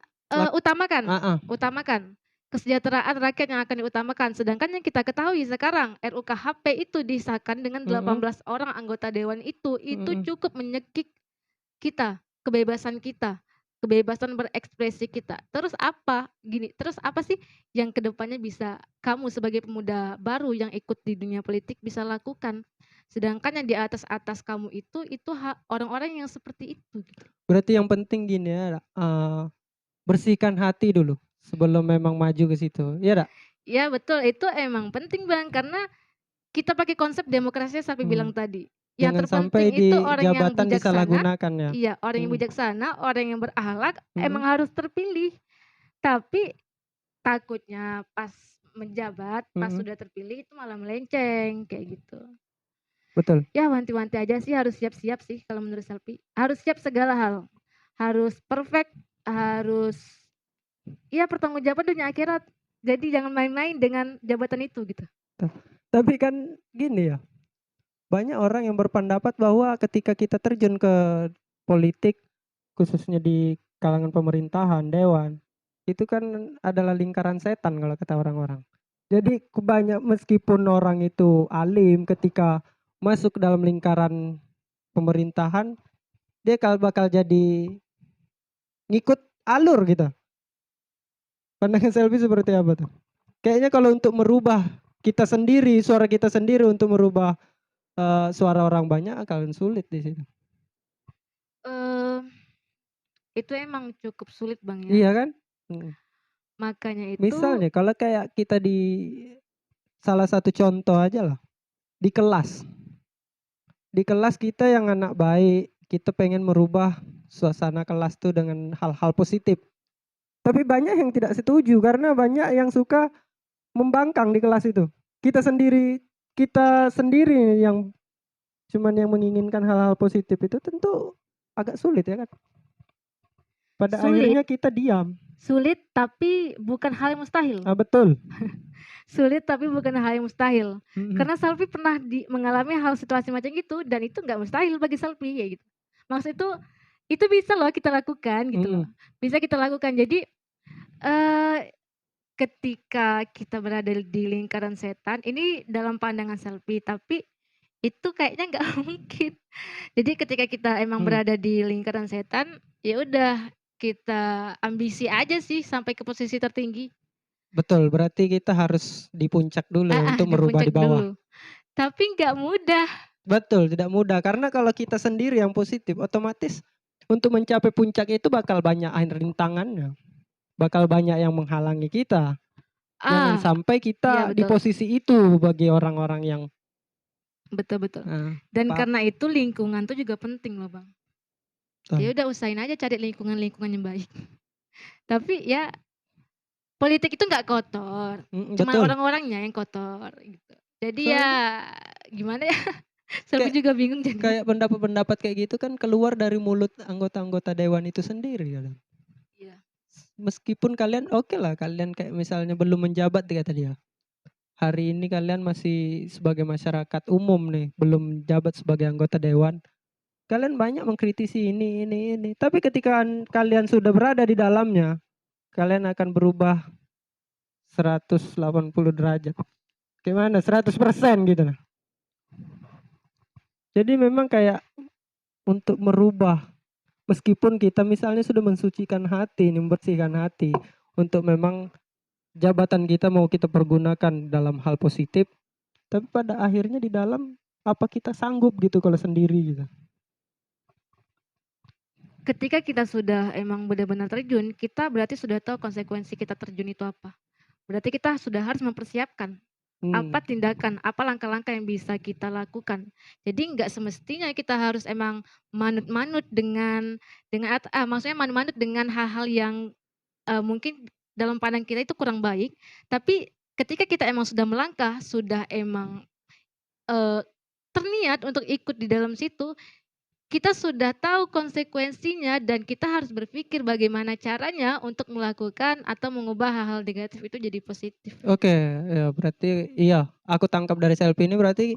B: utamakan. Utamakan kesejahteraan rakyat yang akan diutamakan. Sedangkan yang kita ketahui sekarang RUKHP itu disahkan dengan 18 orang anggota dewan itu cukup menyekik kita, kebebasan berekspresi kita. Terus apa? Terus apa sih yang kedepannya bisa kamu sebagai pemuda baru yang ikut di dunia politik bisa lakukan? Sedangkan yang di atas kamu itu orang-orang yang seperti itu.
A: Berarti yang penting gini ya, bersihkan hati dulu sebelum memang maju ke situ, iya tak?
B: Ya betul, itu emang penting Bang, karena kita pakai konsep demokrasi sampai bilang tadi. Yang
A: Jangan sampai
B: terpenting
A: di
B: itu orang yang
A: jabatan
B: bijaksana,
A: disalahgunakan ya.
B: iya orang yang bijaksana, orang yang berakhlak
A: Mhm.
B: emang harus terpilih. Tapi takutnya pas menjabat, pas
A: Mhm.
B: sudah terpilih itu malah melenceng kayak gitu.
A: Betul.
B: Ya wanti-wanti aja sih, harus siap-siap sih kalau menurut Selfie. Harus siap segala hal. Harus perfect, harus ya pertanggungjawaban dunia akhirat. Jadi jangan main-main dengan jabatan itu gitu.
A: Tapi kan gini ya, banyak orang yang berpendapat bahwa ketika kita terjun ke politik, khususnya di kalangan pemerintahan, dewan, itu kan adalah lingkaran setan kalau kata orang-orang. Jadi meskipun orang itu alim, ketika masuk ke dalam lingkaran pemerintahan, dia bakal jadi ngikut alur gitu. Pandangan Selfie seperti apa tuh? Kayaknya kalau untuk merubah kita sendiri, suara kita sendiri untuk merubah suara orang banyak akan sulit di situ.
B: Itu emang cukup sulit Bang ya.
A: Iya kan?
B: Makanya itu
A: Misalnya kalau kayak kita di salah satu contoh aja lah, di kelas. Di kelas kita yang anak baik, kita pengen merubah suasana kelas tuh dengan hal-hal positif. Tapi banyak yang tidak setuju karena banyak yang suka membangkang di kelas itu. Kita sendiri yang cuman yang menginginkan hal-hal positif itu tentu agak sulit ya kan. Pada akhirnya kita diam.
B: Sulit tapi bukan hal yang mustahil.
A: Betul.
B: Sulit tapi bukan hal yang mustahil. Karena Selfie pernah mengalami hal situasi macam itu dan itu nggak mustahil bagi Selfie ya gitu. Maksud itu bisa loh kita lakukan gitu loh. Bisa kita lakukan. Jadi ketika kita berada di lingkaran setan, ini dalam pandangan Selfie, tapi itu kayaknya nggak mungkin. Jadi ketika kita emang berada di lingkaran setan, ya udah kita ambisi aja sih sampai ke posisi tertinggi.
A: Betul, berarti kita harus di puncak dulu ya untuk merubah di bawah.
B: Tapi nggak mudah.
A: Betul, tidak mudah karena kalau kita sendiri yang positif, otomatis untuk mencapai puncak itu bakal banyak rintangannya. Bakal banyak yang menghalangi kita. Jangan sampai kita di posisi itu bagi orang-orang yang
B: betul. Dan karena itu lingkungan tuh juga penting loh Bang. Ya udah usahain aja cari lingkungan yang baik. Tapi ya politik itu nggak kotor, cuma orang-orangnya yang kotor gitu. Jadi ya gimana ya, Selfie juga bingung jadi.
A: Kayak pendapat-pendapat kayak gitu kan keluar dari mulut anggota-anggota dewan itu sendiri kan. Iya. Meskipun kalian oke lah, kalian kayak misalnya belum menjabat kata dia. Hari ini kalian masih sebagai masyarakat umum nih, belum jabat sebagai anggota dewan. Kalian banyak mengkritisi ini. Tapi ketika kalian sudah berada di dalamnya, kalian akan berubah 180 derajat. Gimana? 100% gitu nah. Jadi memang kayak untuk merubah, meskipun kita misalnya sudah mensucikan hati, membersihkan hati, untuk memang jabatan kita mau kita pergunakan dalam hal positif, tapi pada akhirnya di dalam apa kita sanggup gitu kalau sendiri gitu.
B: Ketika kita sudah emang benar-benar terjun, kita berarti sudah tahu konsekuensi kita terjun itu apa. Berarti kita sudah harus mempersiapkan apa tindakan, apa langkah-langkah yang bisa kita lakukan. Jadi nggak semestinya kita harus emang manut-manut maksudnya manut-manut dengan hal-hal yang mungkin dalam pandang kita itu kurang baik. Tapi ketika kita emang sudah melangkah, sudah emang terniat untuk ikut di dalam situ, kita sudah tahu konsekuensinya dan kita harus berpikir bagaimana caranya untuk melakukan atau mengubah hal-hal negatif itu jadi positif.
A: Oke, ya berarti iya, aku tangkap dari Selfie ini berarti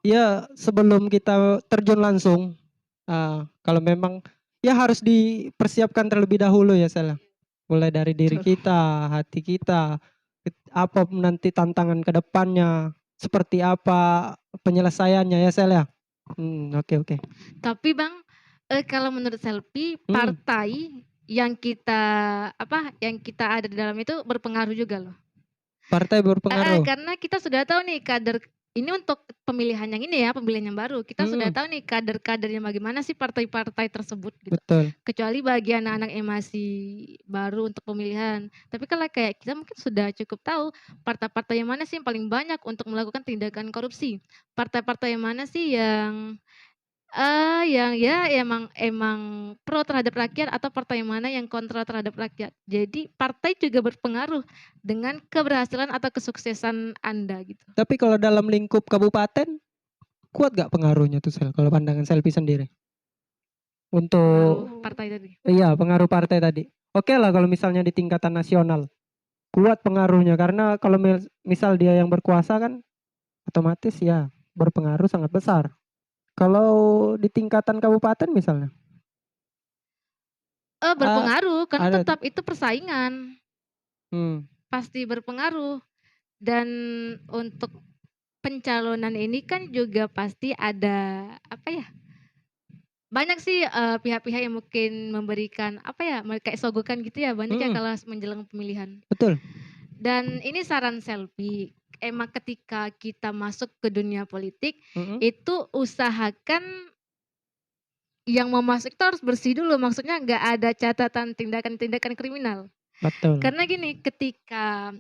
A: ya sebelum kita terjun langsung, kalau memang ya harus dipersiapkan terlebih dahulu ya Sel. Mulai dari diri kita, hati kita, apa nanti tantangan ke depannya, seperti apa penyelesaiannya ya Sel ya. Oke.
B: Tapi Bang, kalau menurut Selfie, partai yang kita ada di dalam itu berpengaruh juga loh.
A: Partai berpengaruh.
B: Karena kita sudah tahu nih kader ini untuk pemilihan yang ini ya, pemilihan yang baru. Kita sudah tahu nih kader-kadernya bagaimana sih partai-partai tersebut gitu.
A: Betul.
B: Kecuali bagi anak-anak yang masih baru untuk pemilihan. Tapi kalau kayak kita mungkin sudah cukup tahu partai-partai yang mana sih yang paling banyak untuk melakukan tindakan korupsi. Partai-partai yang mana sih yang ya emang pro terhadap rakyat atau partai yang mana yang kontra terhadap rakyat. Jadi partai juga berpengaruh dengan keberhasilan atau kesuksesan Anda gitu.
A: Tapi kalau dalam lingkup kabupaten, kuat gak pengaruhnya tuh Sel, kalau pandangan Selvi sendiri? Untuk
B: pengaruh partai tadi.
A: Iya, pengaruh partai tadi. Oke lah kalau misalnya di tingkatan nasional. Kuat pengaruhnya karena kalau misal dia yang berkuasa kan otomatis ya berpengaruh sangat besar. Kalau di tingkatan kabupaten misalnya?
B: Berpengaruh karena
A: ada.
B: tetap itu persaingan. Pasti berpengaruh. Dan untuk pencalonan ini kan juga pasti ada banyak sih pihak-pihak yang mungkin memberikan kayak sogokan gitu ya, banyak ya kalau menjelang pemilihan.
A: Betul.
B: Dan ini saran Selvi, emang ketika kita masuk ke dunia politik itu usahakan yang mau masuk itu harus bersih dulu, maksudnya nggak ada catatan tindakan-tindakan kriminal.
A: Betul.
B: Karena gini, ketika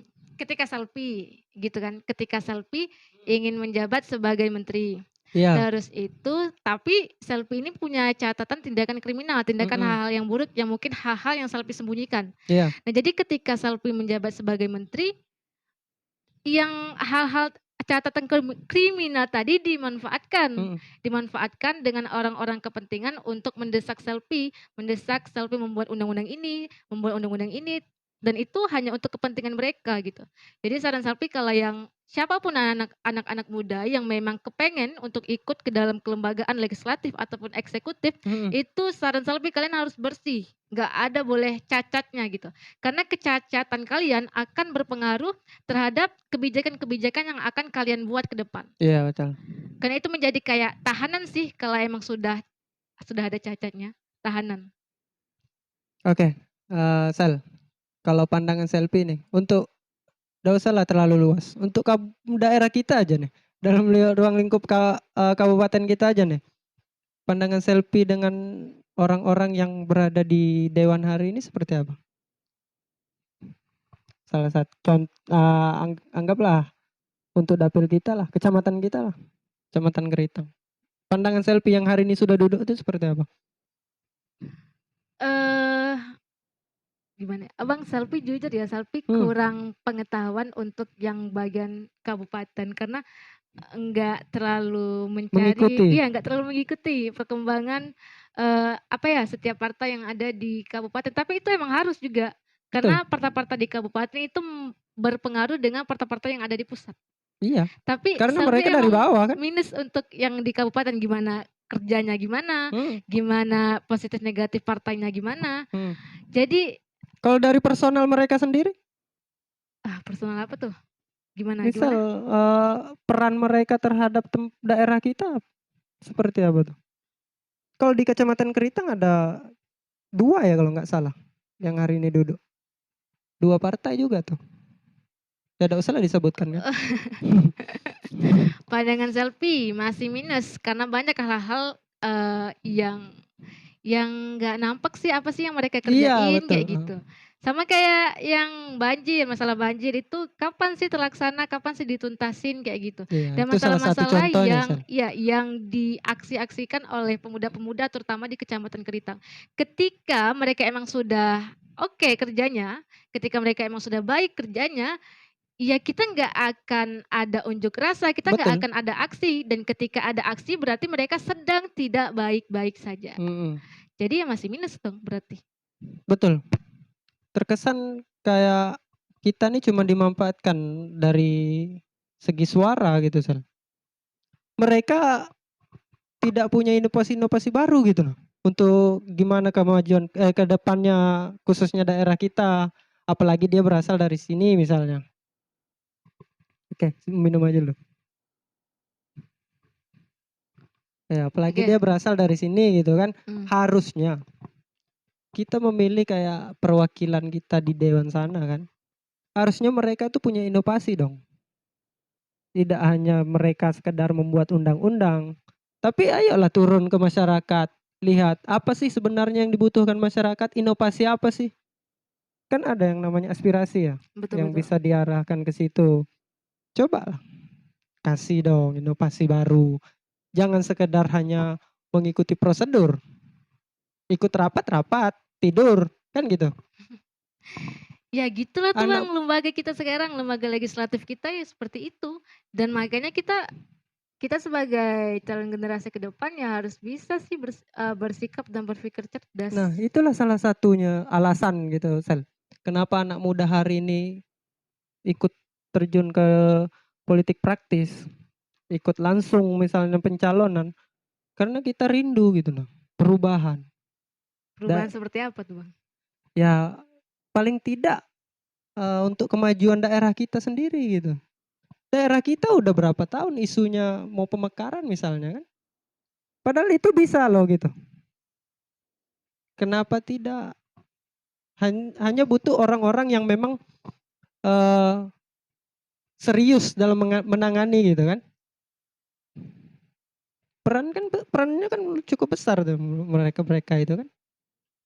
B: Selvi gitu kan, ketika Selvi ingin menjabat sebagai menteri. Terus itu, tapi Selvi ini punya catatan tindakan kriminal, tindakan hal-hal yang buruk yang mungkin hal-hal yang Selvi sembunyikan. Nah, jadi ketika Selvi menjabat sebagai menteri, yang hal-hal catatan kriminal tadi dimanfaatkan dengan orang-orang kepentingan untuk mendesak Selvi membuat undang-undang ini, dan itu hanya untuk kepentingan mereka gitu. Jadi saran Selvi kalau yang siapapun anak-anak muda yang memang kepengen untuk ikut ke dalam kelembagaan legislatif ataupun eksekutif, itu saran Selvi kalian harus bersih, nggak ada boleh cacatnya gitu. Karena kecacatan kalian akan berpengaruh terhadap kebijakan-kebijakan yang akan kalian buat ke depan.
A: Iya, betul.
B: Karena itu menjadi kayak tahanan sih kalau emang sudah ada cacatnya, tahanan.
A: Oke, Sel, kalau pandangan Selvi nih, untuk gak usah lah terlalu luas, untuk daerah kita aja nih, dalam ruang lingkup kabupaten kita aja nih, pandangan Selvi dengan orang-orang yang berada di Dewan hari ini seperti apa? Salah satu anggaplah untuk dapil kita lah, kecamatan kita lah, Kecamatan Geritang. Pandangan Selvi yang hari ini sudah duduk itu seperti apa?
B: Gimana? Abang Selvi jujur ya, Selvi kurang pengetahuan untuk yang bagian kabupaten karena nggak terlalu mengikuti perkembangan setiap partai yang ada di kabupaten. Tapi itu emang harus juga karena partai-partai di kabupaten itu berpengaruh dengan partai-partai yang ada di pusat.
A: Iya.
B: Tapi
A: karena
B: Selvi
A: mereka dari bawah kan.
B: Minus untuk yang di kabupaten gimana kerjanya gimana positif negatif partainya gimana. Jadi
A: kalau dari personal mereka sendiri?
B: Personal apa tuh? Gimana?
A: Misal peran mereka terhadap daerah kita seperti apa tuh? Kalau di Kecamatan Geritang ada 2 ya kalau nggak salah yang hari ini duduk. 2 partai juga tuh. Tidak usah lah disebutkan kan.
B: Pandangan Selvi masih minus karena banyak hal-hal yang nggak nampak sih apa sih yang mereka kerjain kayak gitu. Sama kayak yang masalah banjir itu kapan sih terlaksana, kapan sih dituntasin kayak gitu. Dan masalah-masalah yang diaksi-aksikan oleh pemuda-pemuda terutama di Kecamatan Geritang. Ketika mereka emang sudah kerjanya, ketika mereka emang sudah baik kerjanya, ya kita nggak akan ada unjuk rasa, kita nggak akan ada aksi. Dan ketika ada aksi berarti mereka sedang tidak baik-baik saja. Jadi ya masih minus dong berarti.
A: Betul. Terkesan kayak kita nih cuma dimanfaatkan dari segi suara gitu Sel. Mereka tidak punya inovasi-inovasi baru gitu loh. Untuk gimana kemajuan ke depannya khususnya daerah kita. Apalagi dia berasal dari sini misalnya. Oke, minum aja dulu. Ya, apalagi dia berasal dari sini gitu kan. Harusnya kita memilih kayak perwakilan kita di dewan sana kan. Harusnya mereka tuh punya inovasi dong. Tidak hanya mereka sekedar membuat undang-undang, tapi ayolah turun ke masyarakat, lihat apa sih sebenarnya yang dibutuhkan masyarakat, inovasi apa sih? Kan ada yang namanya aspirasi ya,
B: Betul
A: yang
B: betul.
A: bisa diarahkan ke situ. Cobalah kasih dong inovasi baru. Jangan sekedar hanya mengikuti prosedur. Ikut rapat, tidur, kan gitu.
B: Ya gitulah tuh Bang,
A: Anak
B: lembaga kita sekarang, lembaga legislatif kita ya seperti itu. Dan makanya kita sebagai calon generasi ke depan ya harus bisa sih bersikap dan berpikir cerdas.
A: Nah, itulah salah satunya alasan gitu, Sel. Kenapa anak muda hari ini ikut terjun ke politik praktis, ikut langsung misalnya pencalonan, karena kita rindu gitu loh, perubahan.
B: Perubahan seperti apa tuh Bang?
A: Ya paling tidak untuk kemajuan daerah kita sendiri gitu. Daerah kita udah berapa tahun isunya mau pemekaran misalnya kan. Padahal itu bisa loh gitu. Kenapa tidak? Hanya butuh orang-orang yang memang serius dalam menangani gitu kan. Perannya kan cukup besar tuh mereka itu kan.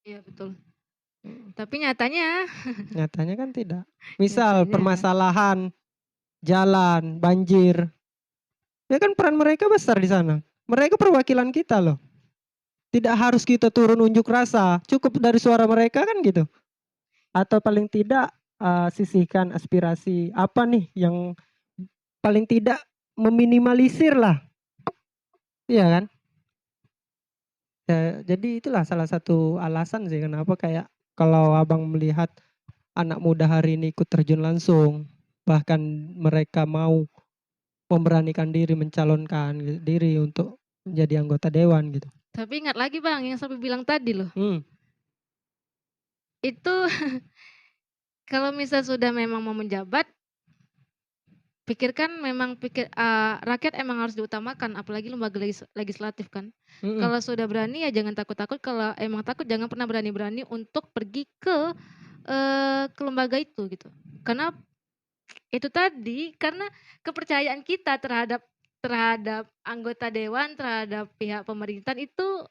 B: Iya betul. Tapi nyatanya
A: Nyatanya kan tidak. Misal
B: nyatanya
A: permasalahan jalan, banjir. Ya kan peran mereka besar di sana. Mereka perwakilan kita loh. Tidak harus kita turun unjuk rasa, cukup dari suara mereka kan gitu. Atau paling tidak sisihkan aspirasi apa nih yang paling tidak meminimalisir lah. Iya kan? Ya, jadi itulah salah satu alasan sih kenapa kayak kalau abang melihat anak muda hari ini ikut terjun langsung, bahkan mereka mau memberanikan diri mencalonkan diri untuk menjadi anggota dewan gitu.
B: tapi ingat lagi Bang yang sampai bilang tadi loh. Itu kalau misal sudah memang mau menjabat, pikirkan memang rakyat emang harus diutamakan apalagi lembaga legislatif kan. Kalau sudah berani ya jangan takut-takut, kalau emang takut jangan pernah berani-berani untuk pergi ke lembaga itu gitu. Karena itu tadi, karena kepercayaan kita terhadap anggota dewan, terhadap pihak pemerintahan itu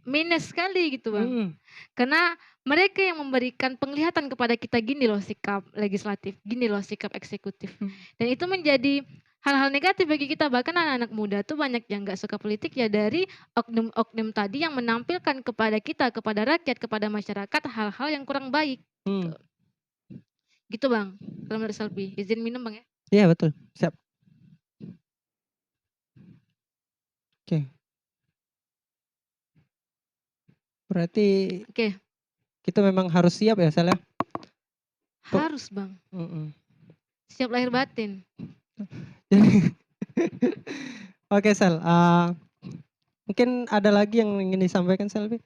B: minus sekali gitu Bang. Karena mereka yang memberikan penglihatan kepada kita gini loh sikap legislatif, gini loh sikap eksekutif. Dan itu menjadi hal-hal negatif bagi kita, bahkan anak-anak muda tuh banyak yang gak suka politik ya dari oknum-oknum tadi yang menampilkan kepada kita, kepada rakyat, kepada masyarakat hal-hal yang kurang baik. Gitu Bang, kalau menurut Selvi. Izin minum Bang ya.
A: Iya betul, siap. Oke. Berarti kita memang harus siap ya Sel ya?
B: Harus Bang. Siap lahir batin.
A: Oke Sel, mungkin ada lagi yang ingin disampaikan Selvi?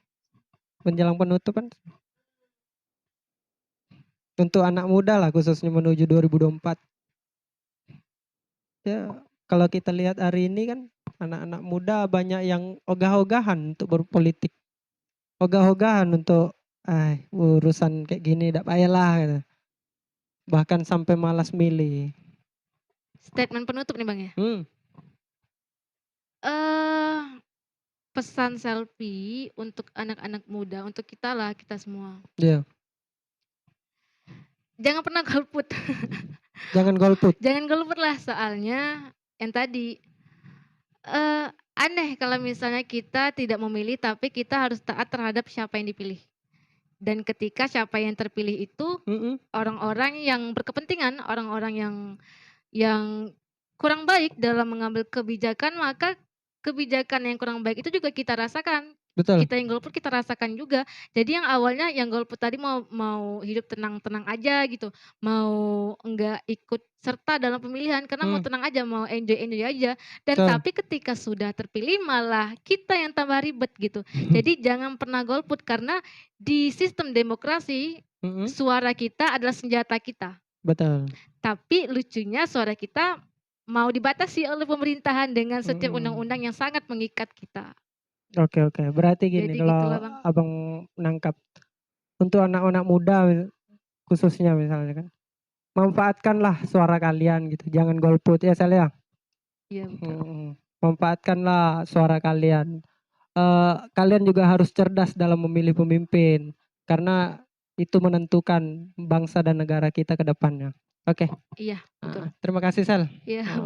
A: Menjelang penutupan? Untuk anak muda lah khususnya menuju 2024. Ya kalau kita lihat hari ini kan anak-anak muda banyak yang ogah-ogahan untuk berpolitik. Ogah-ogahan untuk urusan kayak gini tidak payahlah gitu. Bahkan sampai malas milih.
B: Statement penutup nih Bang ya. Pesan Selvi untuk anak-anak muda, untuk kita lah, kita semua.
A: Iya.
B: Jangan pernah golput.
A: Jangan golput.
B: Jangan golput lah, soalnya yang tadi aneh kalau misalnya kita tidak memilih tapi kita harus taat terhadap siapa yang dipilih. Dan ketika siapa yang terpilih itu orang-orang yang berkepentingan, orang-orang yang kurang baik dalam mengambil kebijakan, maka kebijakan yang kurang baik itu juga kita rasakan.
A: Betul.
B: Kita yang golput kita rasakan juga. Jadi yang awalnya yang golput tadi mau hidup tenang-tenang aja gitu, mau enggak ikut serta dalam pemilihan karena mau tenang aja, mau enjoy aja. Dan tapi ketika sudah terpilih malah kita yang tambah ribet gitu. Jadi jangan pernah golput karena di sistem demokrasi suara kita adalah senjata kita.
A: Betul.
B: Tapi lucunya suara kita mau dibatasi oleh pemerintahan dengan setiap undang-undang yang sangat mengikat kita.
A: Oke. Berarti gini, kalau abang menangkap untuk anak-anak muda khususnya misalnya kan, manfaatkanlah suara kalian gitu, jangan golput ya Sel ya.
B: Iya betul.
A: Manfaatkanlah suara kalian. Kalian juga harus cerdas dalam memilih pemimpin, karena itu menentukan bangsa dan negara kita ke depannya. Oke.
B: Iya betul.
A: Terima kasih Sel.
B: Iya.